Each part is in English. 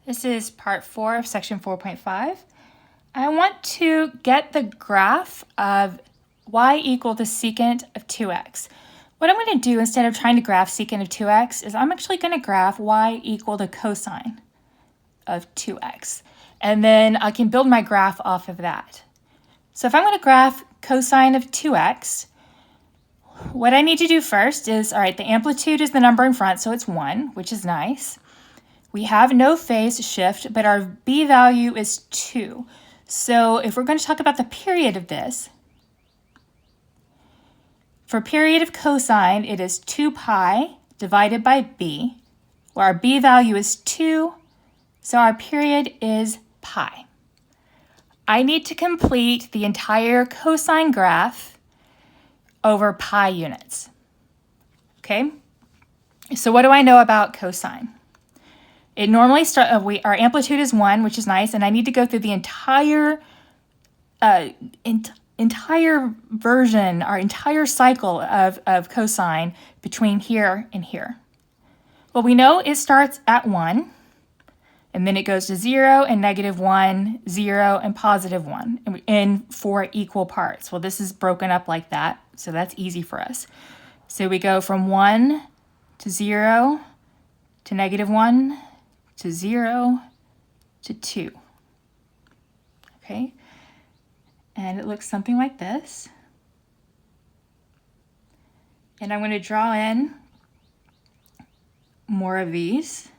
This is part 4 of section 4.5. I want to get the graph of y equal to secant of 2x. What I'm going to do instead of trying to graph secant of 2x is I'm actually going to graph y equal to cosine of 2x. And then I can build my graph off of that. So if I'm going to graph cosine of 2x, what I need to do first is, all right, the amplitude is the number in front, so it's 1, which is nice. We have no phase shift, but our b value is 2. So if we're going to talk about the period of this, for period of cosine, it is 2 pi divided by b, where our b value is 2, so our period is pi. I need to complete the entire cosine graph over pi units. Okay? So what do I know about cosine? It normally starts, our amplitude is 1, which is nice, and I need to go through the entire version, our entire cycle of cosine between here and here. Well, we know it starts at 1, and then it goes to 0 and -1, 0 and +1 in 4 equal parts. Well, this is broken up like that, so that's easy for us. So we go from 1 to 0 to -1 to 0 to 2. Okay? And it looks something like this. And I'm going to draw in more of these.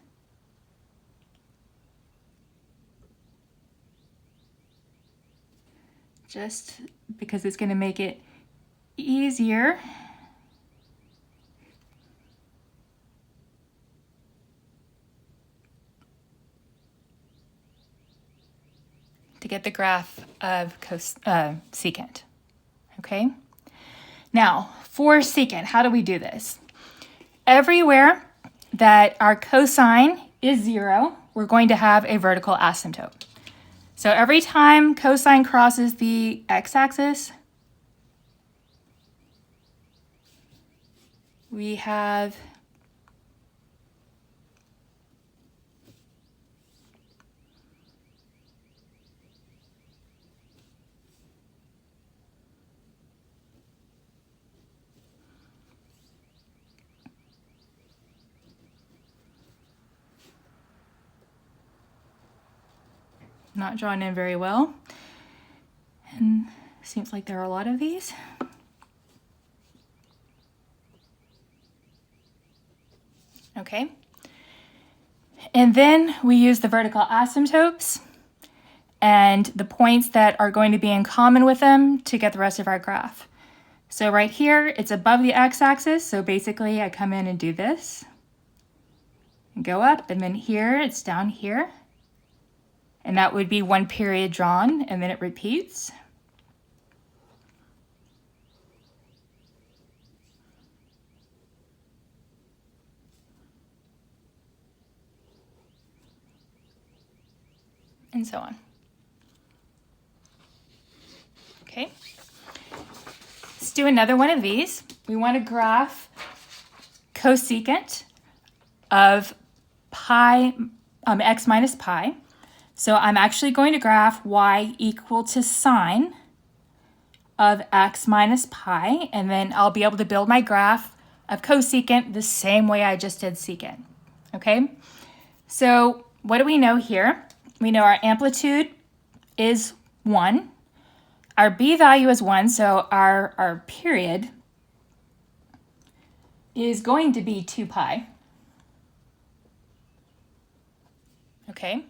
Just because it's going to make it easier. To get the graph of secant, okay? Now, for secant, how do we do this? Everywhere that our cosine is 0, we're going to have a vertical asymptote. So every time cosine crosses the x-axis, we have not drawn in very well, and seems like there are a lot of these. Okay, and then we use the vertical asymptotes and the points that are going to be in common with them to get the rest of our graph. So right here, it's above the x-axis, so basically I come in and do this, and go up, and then here, it's down here. And that would be one period drawn, and then it repeats. And so on. Okay. Let's do another one of these. We want to graph cosecant of pi, x minus pi. So I'm actually going to graph y equal to sine of x minus pi, and then I'll be able to build my graph of cosecant the same way I just did secant. Okay? So what do we know here? We know our amplitude is 1. Our b value is 1, so our period is going to be 2 pi. Okay?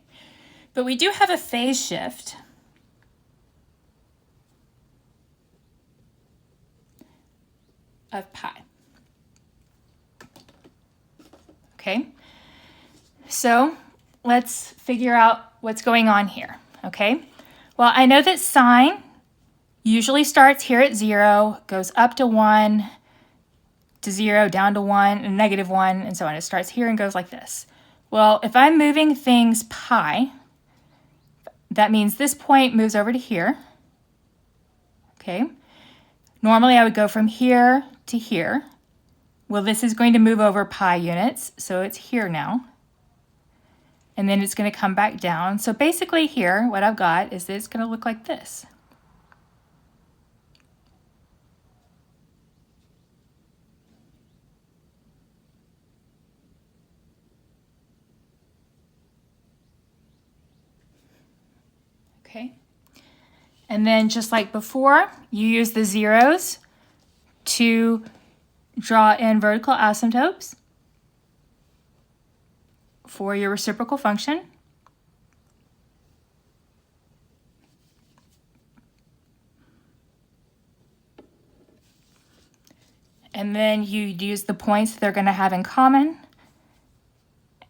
But we do have a phase shift of pi. Okay, so let's figure out what's going on here. Okay, well, I know that sine usually starts here at 0, goes up to 1, to 0, down to 1, and -1, and so on. It starts here and goes like this. Well, if I'm moving things pi, that means this point moves over to here. Okay. Normally I would go from here to here. Well, this is going to move over pi units, so it's here now. and then it's going to come back down. So basically here, what I've got is that it's going to look like this. Okay. And then just like before, you use the zeros to draw in vertical asymptotes for your reciprocal function. And then you use the points they're going to have in common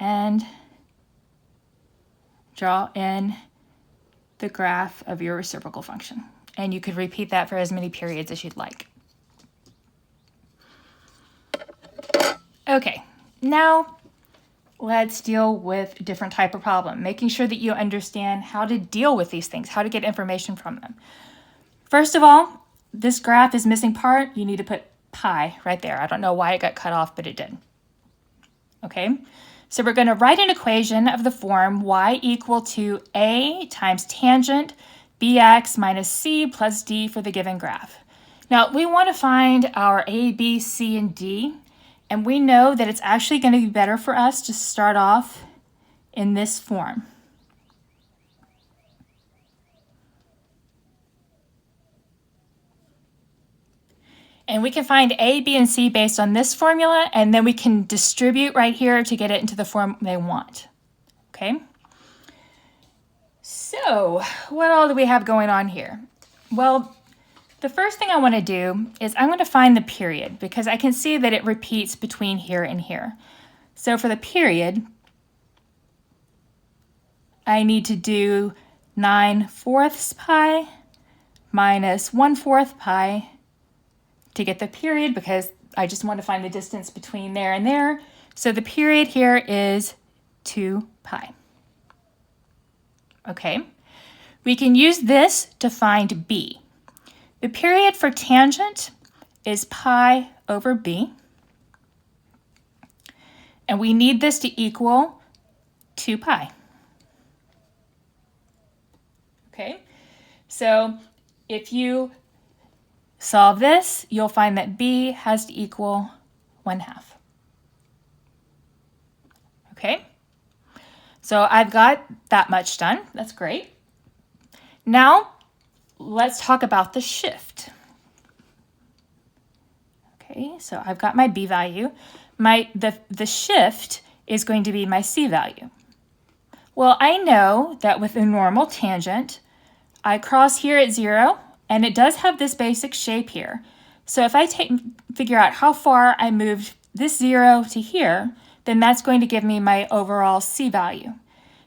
and draw in the graph of your reciprocal function. And you could repeat that for as many periods as you'd like. Okay, now let's deal with a different type of problem, making sure that you understand how to deal with these things, how to get information from them. First of all, this graph is missing part. You need to put pi right there. I don't know why it got cut off, but it did. Okay, so we're going to write an equation of the form y equal to a times tangent bx minus c plus d for the given graph. Now, we want to find our a, b, c, and d, and we know that it's actually going to be better for us to start off in this form. And we can find A, B, and C based on this formula, and then we can distribute right here to get it into the form they want. Okay? So, what all do we have going on here? Well, the first thing I want to do is I'm going to find the period, because I can see that it repeats between here and here. So for the period, I need to do 9/4 pi minus 1/4 pi to get the period, because I just want to find the distance between there and there. So the period here is 2 pi. Okay, we can use this to find b. The period for tangent is pi over b. And we need this to equal 2 pi. Okay, so if you solve this, you'll find that b has to equal 1/2. Okay, so I've got that much done. That's great. Now, let's talk about the shift. Okay, so I've got my b value. The shift is going to be my c value. Well, I know that with a normal tangent, I cross here at 0, and it does have this basic shape here. So if I figure out how far I moved this 0 to here, then that's going to give me my overall c value.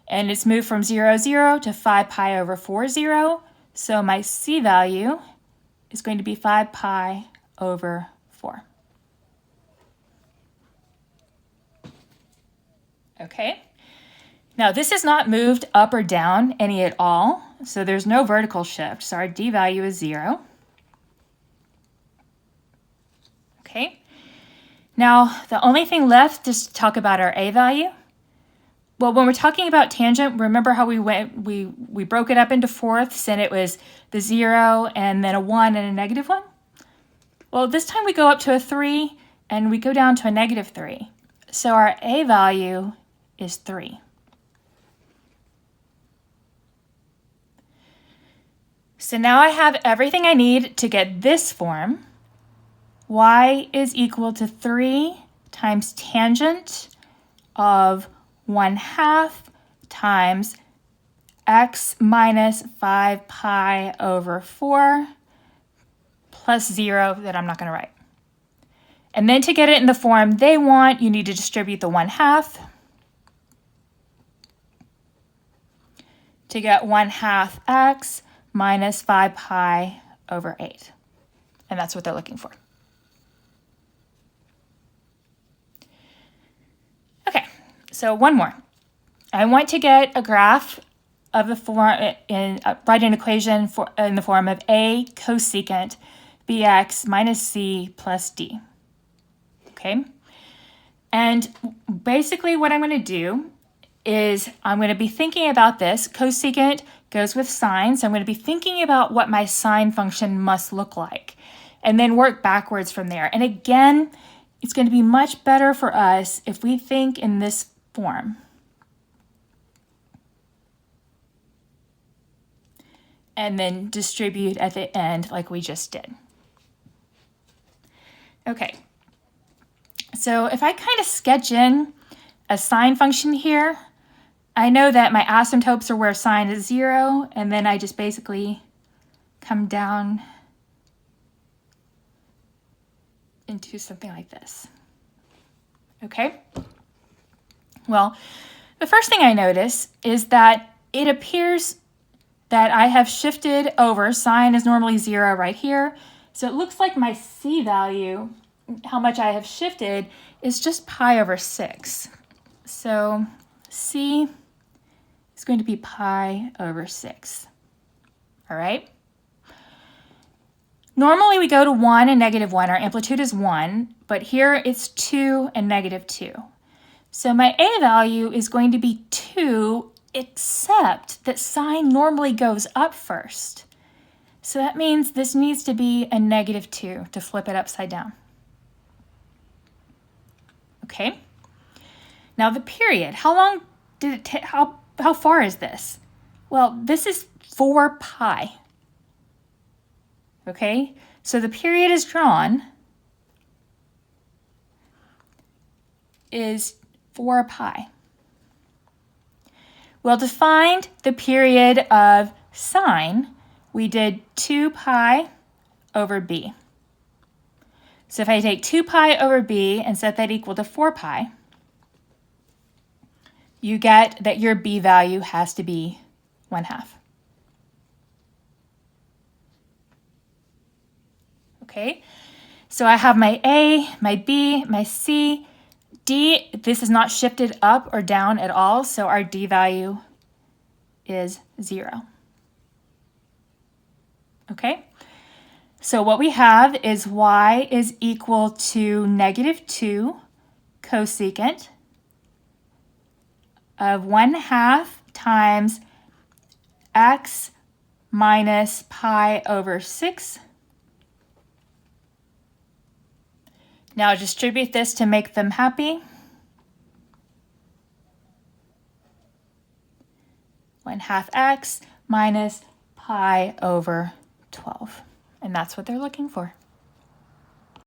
And it's moved from 0, 0 to 5 pi over 4, 0. So my c value is going to be 5 pi over 4. Okay. Now this is not moved up or down any at all, so there's no vertical shift, so our d value is 0. Okay, now the only thing left is to talk about our a value. Well, when we're talking about tangent, remember how we broke it up into fourths, and it was the 0 and then a 1 and a -1? Well, this time we go up to a 3 and we go down to a -3. So our a value is 3. So now I have everything I need to get this form. Y is equal to 3 times tangent of 1/2 times x minus 5 pi over 4 plus 0 that I'm not going to write. And then to get it in the form they want, you need to distribute the 1/2 to get 1/2 x minus 5 pi over 8. And that's what they're looking for. Okay, so one more. I want to get a graph of the form, write an equation in the form of a cosecant bx minus c plus d. Okay, and basically what I'm going to do is I'm going to be thinking about this. Cosecant goes with sine, so I'm going to be thinking about what my sine function must look like, and then work backwards from there. And again, it's going to be much better for us if we think in this form. And then distribute at the end like we just did. Okay, so if I kind of sketch in a sine function here, I know that my asymptotes are where sine is 0, and then I just basically come down into something like this. Okay? Well, the first thing I notice is that it appears that I have shifted over. Sine is normally 0 right here. So it looks like my c value, how much I have shifted, is just pi over 6. So c is going to be pi over 6. All right? Normally we go to 1 and -1. Our amplitude is 1, but here it's 2 and -2. So my a value is going to be 2, except that sine normally goes up first. So that means this needs to be a -2 to flip it upside down. Okay? Now the period, how long did it take? How far is this? Well, this is 4 pi. Okay? So the period is drawn is 4 pi. Well, to find the period of sine, we did 2 pi over b. So if I take 2 pi over b and set that equal to 4 pi, you get that your b value has to be 1/2. Okay, so I have my a, my b, my c, d. This is not shifted up or down at all, so our d value is 0. Okay, so what we have is y is equal to -2 cosecant of 1/2 times x minus pi over 6. Now distribute this to make them happy. 1/2 x minus pi over 12. And that's what they're looking for.